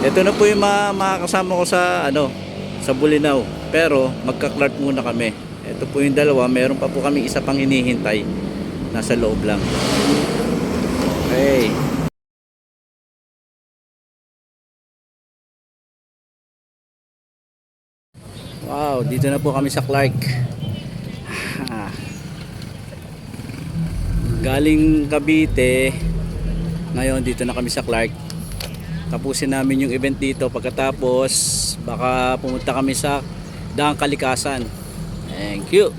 Ito na po yung makakasama ko sa sa Bulinaw. Pero magka-Clark muna kami. Ito po yung dalawa, meron pa po kami isa pang hinihintay. Nasa loob lang. Okay. Wow, dito na po kami sa Clark. Galing Cavite. Ngayon dito na kami sa Clark. Tapusin namin yung event dito. Pagkatapos baka pumunta kami sa Daang Kalikasan. Thank you.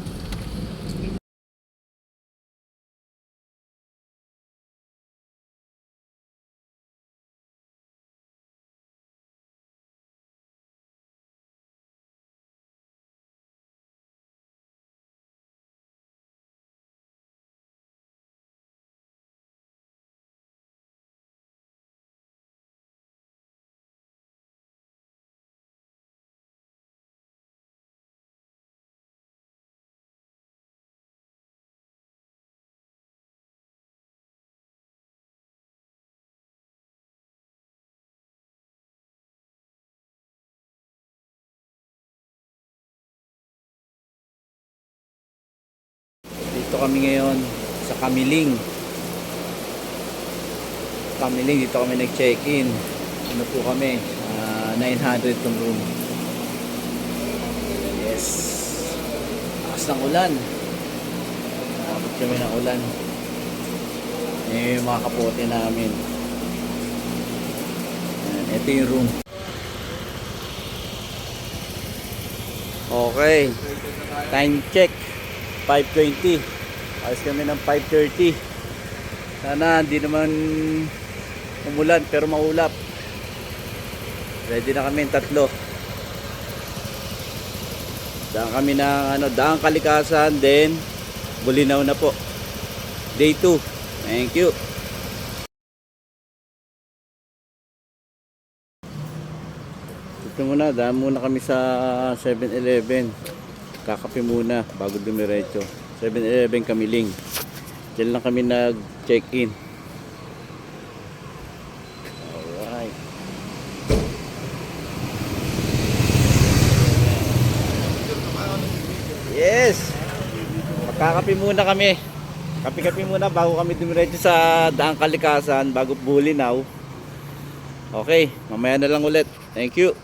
Dito kami ngayon sa Kamiling. Dito kami nag-check-in. Ano po kami? 900 tong room. Yes. Lakas ng ulan. Nakapit kami ng ulan. Yung mga kapote namin. Ito yung room. Okay. Time check. 5:20. Alis kami ng 5:30. Sana hindi naman umulan pero maulap. Ready na kami tatlo. Daan kami ng Daang Kalikasan, then Bulinaw na po. Day 2. Thank you. Ito muna, daan muna kami sa 7-Eleven. Kakape muna bago dumiretso. 7-Eleven Kamiling. Diyan lang kami nag-check-in. Alright. Yes! Magkakape muna kami. Kape-kape muna bago kami dumiretso sa Daang Kalikasan, bago Bulinaw. Okay, mamaya na lang ulit. Thank you.